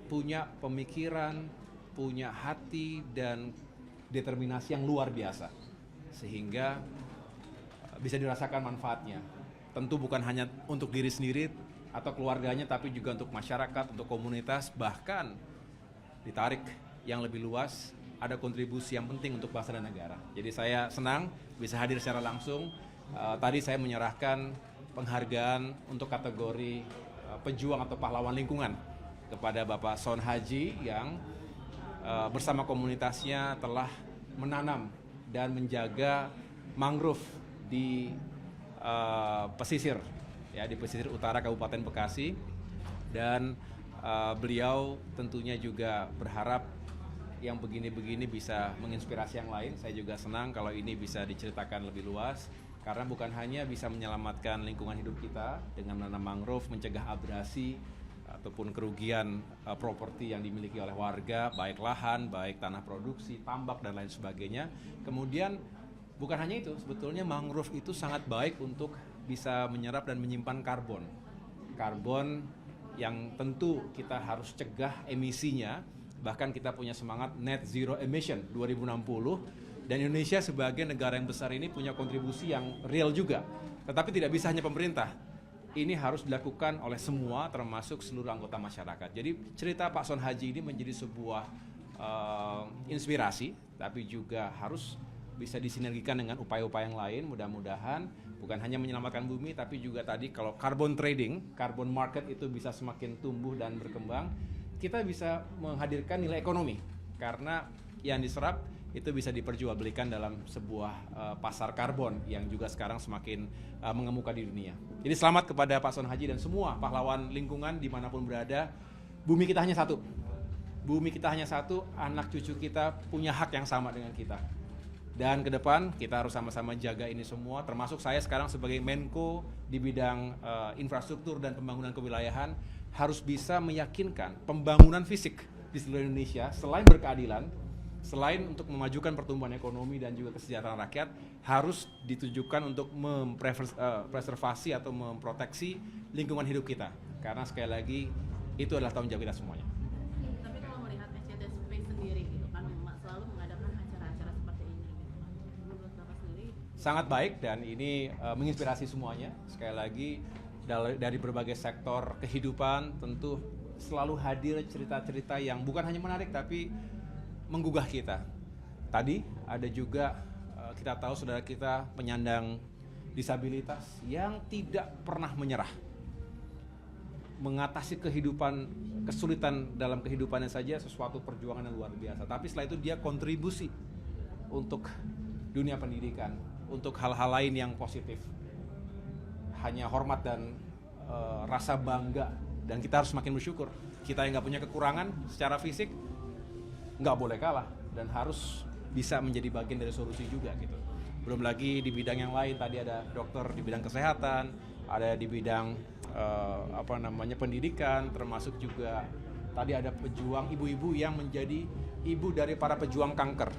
punya pemikiran, punya hati dan determinasi yang luar biasa, sehingga bisa dirasakan manfaatnya. Tentu bukan hanya untuk diri sendiri atau keluarganya, tapi juga untuk masyarakat, untuk komunitas, bahkan ditarik yang lebih luas, ada kontribusi yang penting untuk bangsa dan negara. Jadi saya senang bisa hadir secara langsung. Tadi saya menyerahkan penghargaan untuk kategori pejuang atau pahlawan lingkungan kepada Bapak Son Haji yang bersama komunitasnya telah menanam dan menjaga mangrove di pesisir, ya, di pesisir utara Kabupaten Bekasi. Dan beliau tentunya juga berharap yang begini-begini bisa menginspirasi yang lain. Saya juga senang kalau ini bisa diceritakan lebih luas, karena bukan hanya bisa menyelamatkan lingkungan hidup kita dengan menanam mangrove, mencegah abrasi ataupun kerugian properti yang dimiliki oleh warga, baik lahan, baik tanah produksi, tambak dan lain sebagainya. Kemudian bukan hanya itu, sebetulnya mangrove itu sangat baik untuk bisa menyerap dan menyimpan karbon. Karbon yang tentu kita harus cegah emisinya. Bahkan kita punya semangat net zero emission 2060, dan Indonesia sebagai negara yang besar ini punya kontribusi yang real juga. Tetapi tidak bisa hanya pemerintah. Ini harus dilakukan oleh semua, termasuk seluruh anggota masyarakat. Jadi cerita Pak Son Haji ini menjadi sebuah inspirasi, tapi juga harus bisa disinergikan dengan upaya-upaya yang lain. Mudah-mudahan bukan hanya menyelamatkan bumi, tapi juga tadi kalau carbon trading, carbon market itu bisa semakin tumbuh dan berkembang, kita bisa menghadirkan nilai ekonomi, karena yang diserap itu bisa diperjualbelikan dalam sebuah pasar karbon yang juga sekarang semakin mengemuka di dunia. Jadi selamat kepada Pak Son Haji dan semua pahlawan lingkungan dimanapun berada. Bumi kita hanya satu. Bumi kita hanya satu, anak cucu kita punya hak yang sama dengan kita. Dan ke depan kita harus sama-sama jaga ini semua, termasuk saya sekarang sebagai Menko di bidang infrastruktur dan pembangunan kewilayahan, harus bisa meyakinkan pembangunan fisik di seluruh Indonesia, selain berkeadilan, selain untuk memajukan pertumbuhan ekonomi dan juga kesejahteraan rakyat, harus ditujukan untuk mempreservasi atau memproteksi lingkungan hidup kita. Karena sekali lagi, itu adalah tanggung jawab kita semuanya. Tapi kalau melihat SCTSP sendiri gitu kan, selalu mengadakan acara-acara seperti ini gitu kan. Menurut Bapak sendiri? Sangat baik, dan ini menginspirasi semuanya. Sekali lagi, dari berbagai sektor kehidupan tentu selalu hadir cerita-cerita yang bukan hanya menarik tapi menggugah kita. Tadi ada juga kita tahu saudara kita penyandang disabilitas yang tidak pernah menyerah, mengatasi kesulitan dalam kehidupannya saja sesuatu perjuangan yang luar biasa. Tapi setelah itu dia kontribusi untuk dunia pendidikan, untuk hal-hal lain yang positif. Hanya hormat dan rasa bangga, dan kita harus semakin bersyukur. Kita yang nggak punya kekurangan secara fisik nggak boleh kalah dan harus bisa menjadi bagian dari solusi juga gitu. Belum lagi di bidang yang lain, tadi ada dokter di bidang kesehatan, ada di bidang pendidikan, termasuk juga tadi ada pejuang ibu-ibu yang menjadi ibu dari para pejuang kanker.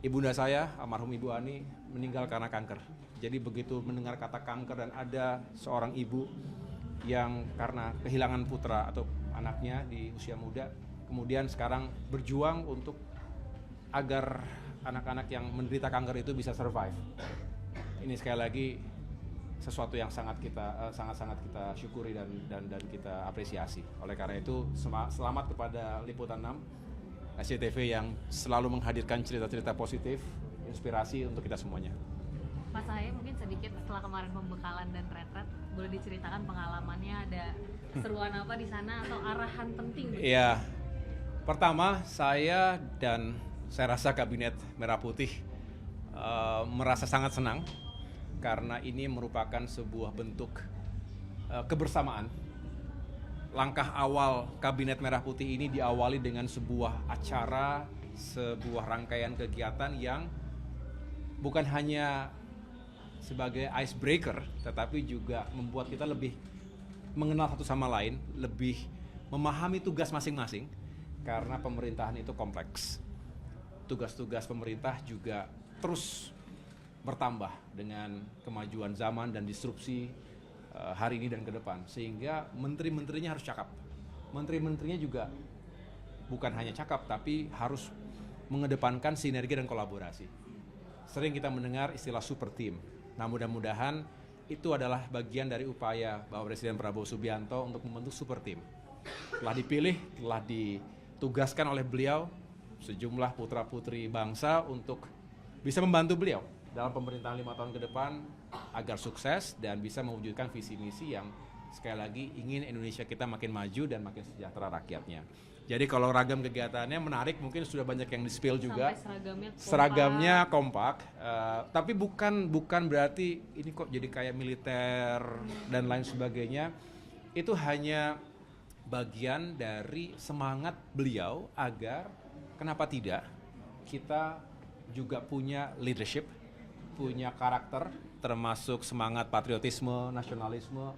Ibunda saya, almarhum Ibu Ani, meninggal karena kanker. Jadi begitu mendengar kata kanker dan ada seorang ibu yang karena kehilangan putra atau anaknya di usia muda, kemudian sekarang berjuang untuk agar anak-anak yang menderita kanker itu bisa survive. Ini sekali lagi sesuatu yang sangat kita syukuri dan kita apresiasi. Oleh karena itu selamat kepada Liputan 6 SCTV yang selalu menghadirkan cerita-cerita positif, inspirasi untuk kita semuanya. Pak, saya mungkin sedikit setelah kemarin pembekalan dan retret, boleh diceritakan pengalamannya, ada seruan apa di sana atau arahan penting? Iya, pertama saya rasa Kabinet Merah Putih merasa sangat senang karena ini merupakan sebuah bentuk kebersamaan. Langkah awal Kabinet Merah Putih ini diawali dengan sebuah acara, sebuah rangkaian kegiatan yang bukan hanya sebagai icebreaker, tetapi juga membuat kita lebih mengenal satu sama lain, lebih memahami tugas masing-masing, karena pemerintahan itu kompleks. Tugas-tugas pemerintah juga terus bertambah dengan kemajuan zaman dan disrupsi hari ini dan ke depan, sehingga menteri-menterinya harus cakap, menteri-menterinya juga bukan hanya cakap, tapi harus mengedepankan sinergi dan kolaborasi. Sering kita mendengar istilah super team. Nah, mudah-mudahan itu adalah bagian dari upaya Bapak Presiden Prabowo Subianto untuk membentuk super team. Telah dipilih, telah ditugaskan oleh beliau sejumlah putra-putri bangsa untuk bisa membantu beliau dalam pemerintahan 5 tahun ke depan agar sukses dan bisa mewujudkan visi misi yang sekali lagi ingin Indonesia kita makin maju dan makin sejahtera rakyatnya. Jadi kalau ragam kegiatannya menarik, mungkin sudah banyak yang di-spill juga. Sampai seragamnya kompak, tapi bukan berarti ini kok jadi kayak militer dan lain sebagainya. Itu hanya bagian dari semangat beliau agar kenapa tidak kita juga punya leadership, punya karakter, termasuk semangat patriotisme, nasionalisme,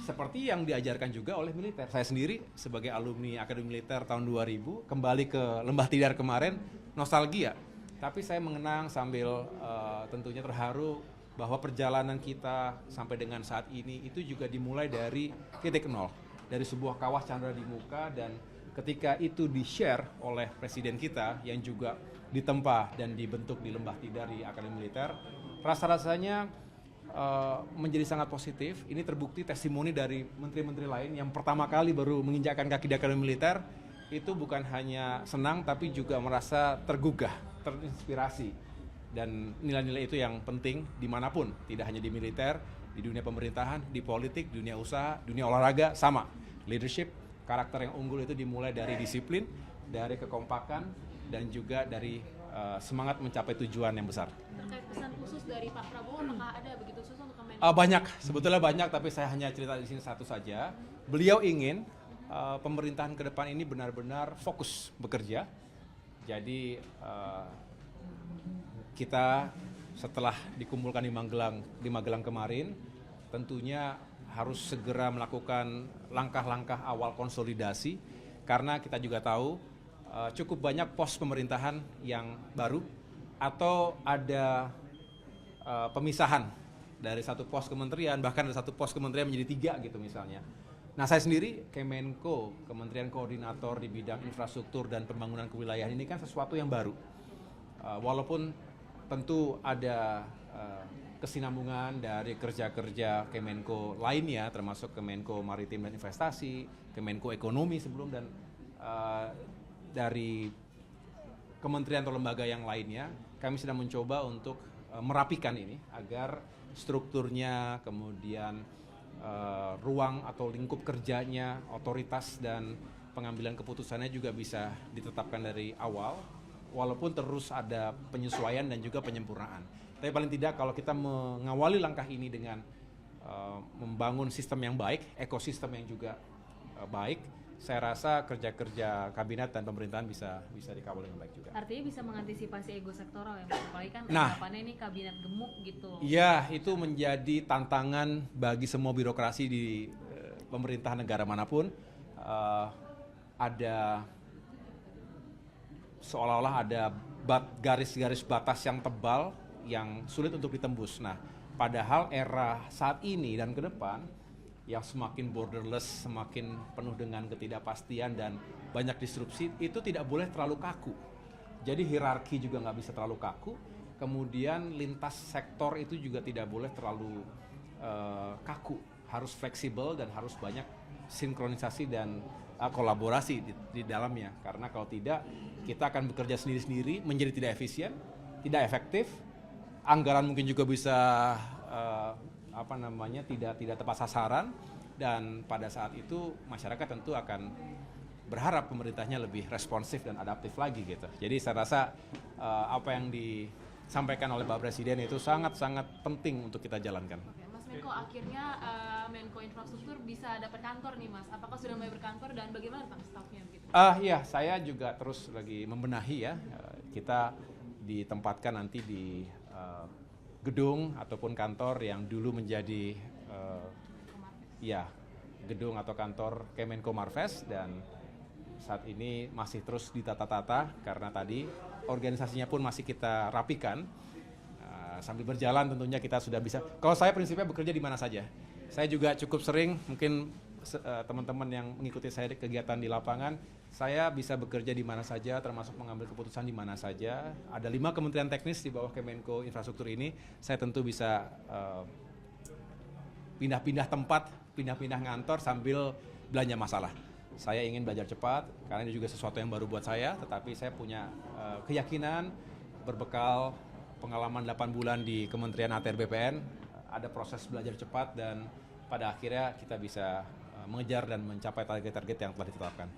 seperti yang diajarkan juga oleh militer. Saya sendiri sebagai alumni Akademi Militer tahun 2000 kembali ke Lembah Tidar kemarin, nostalgia. Tapi saya mengenang sambil tentunya terharu bahwa perjalanan kita sampai dengan saat ini itu juga dimulai dari titik nol, dari sebuah kawah candra di muka, dan ketika itu di-share oleh presiden kita yang juga ditempa dan dibentuk di Lembah Tidar di Akademi Militer, rasa-rasanya menjadi sangat positif. Ini terbukti testimoni dari menteri-menteri lain yang pertama kali baru menginjakkan kaki di Akademi Militer, itu bukan hanya senang tapi juga merasa tergugah, terinspirasi. Dan nilai-nilai itu yang penting dimanapun, tidak hanya di militer, di dunia pemerintahan, di politik, dunia usaha, dunia olahraga, sama. Leadership, karakter yang unggul itu dimulai dari disiplin, dari kekompakan, dan juga dari semangat mencapai tujuan yang besar. Terkait pesan khusus dari Pak Prabowo, apakah ada begitu khusus untuk Kemenko? Banyak, sebetulnya banyak, tapi saya hanya cerita di sini satu saja. Beliau ingin pemerintahan ke depan ini benar-benar fokus bekerja. Jadi kita setelah dikumpulkan di Magelang kemarin, tentunya harus segera melakukan langkah-langkah awal konsolidasi, karena kita juga tahu cukup banyak pos pemerintahan yang baru atau ada pemisahan dari satu pos kementerian, bahkan ada satu pos kementerian menjadi 3 gitu misalnya. Nah, saya sendiri Kemenko, Kementerian Koordinator di bidang infrastruktur dan pembangunan kewilayahan, ini kan sesuatu yang baru. Walaupun tentu ada kesinambungan dari kerja-kerja Kemenko lainnya, termasuk Kemenko Maritim dan Investasi, Kemenko Ekonomi sebelum, dan dari kementerian atau lembaga yang lainnya, kami sedang mencoba untuk merapikan ini agar strukturnya, kemudian ruang atau lingkup kerjanya, otoritas dan pengambilan keputusannya juga bisa ditetapkan dari awal, walaupun terus ada penyesuaian dan juga penyempurnaan. Tapi paling tidak kalau kita mengawali langkah ini dengan membangun sistem yang baik, ekosistem yang juga baik, saya rasa kerja-kerja kabinet dan pemerintahan bisa dikawal dengan baik juga. Artinya bisa mengantisipasi ego sektoral ya Mas, apalagi kan Nah, anggapannya ini kabinet gemuk gitu. Iya, itu menjadi tantangan bagi semua birokrasi di pemerintahan negara manapun. Ada seolah-olah ada garis-garis batas yang tebal yang sulit untuk ditembus. Nah, padahal era saat ini dan ke depan yang semakin borderless, semakin penuh dengan ketidakpastian dan banyak disrupsi, itu tidak boleh terlalu kaku. Jadi hierarki juga nggak bisa terlalu kaku, kemudian lintas sektor itu juga tidak boleh terlalu kaku, harus fleksibel dan harus banyak sinkronisasi dan kolaborasi di dalamnya. Karena kalau tidak, kita akan bekerja sendiri-sendiri, menjadi tidak efisien, tidak efektif, anggaran mungkin juga bisa tidak tepat sasaran, dan pada saat itu masyarakat tentu akan berharap pemerintahnya lebih responsif dan adaptif lagi gitu. Jadi saya rasa apa yang disampaikan oleh Pak Presiden itu sangat-sangat penting untuk kita jalankan. Oke, Mas Menko, akhirnya Menko Infrastruktur bisa dapat kantor nih Mas. Apakah sudah mulai berkantor dan bagaimana Pak stafnya gitu? Iya, saya juga terus lagi membenahi ya. Kita ditempatkan nanti di gedung ataupun kantor yang dulu menjadi gedung atau kantor Kemenko Marves, dan saat ini masih terus ditata-tata karena tadi organisasinya pun masih kita rapikan. Sambil berjalan tentunya kita sudah bisa, kalau saya prinsipnya bekerja di mana saja. Saya juga cukup sering, mungkin teman-teman yang mengikuti saya di kegiatan di lapangan, saya bisa bekerja di mana saja, termasuk mengambil keputusan di mana saja. Ada 5 kementerian teknis di bawah Kemenko Infrastruktur ini. Saya tentu bisa pindah-pindah tempat, pindah-pindah ngantor sambil belanja masalah. Saya ingin belajar cepat, karena ini juga sesuatu yang baru buat saya, tetapi saya punya keyakinan berbekal pengalaman 8 bulan di Kementerian ATR BPN, ada proses belajar cepat dan pada akhirnya kita bisa mengejar dan mencapai target-target yang telah ditetapkan.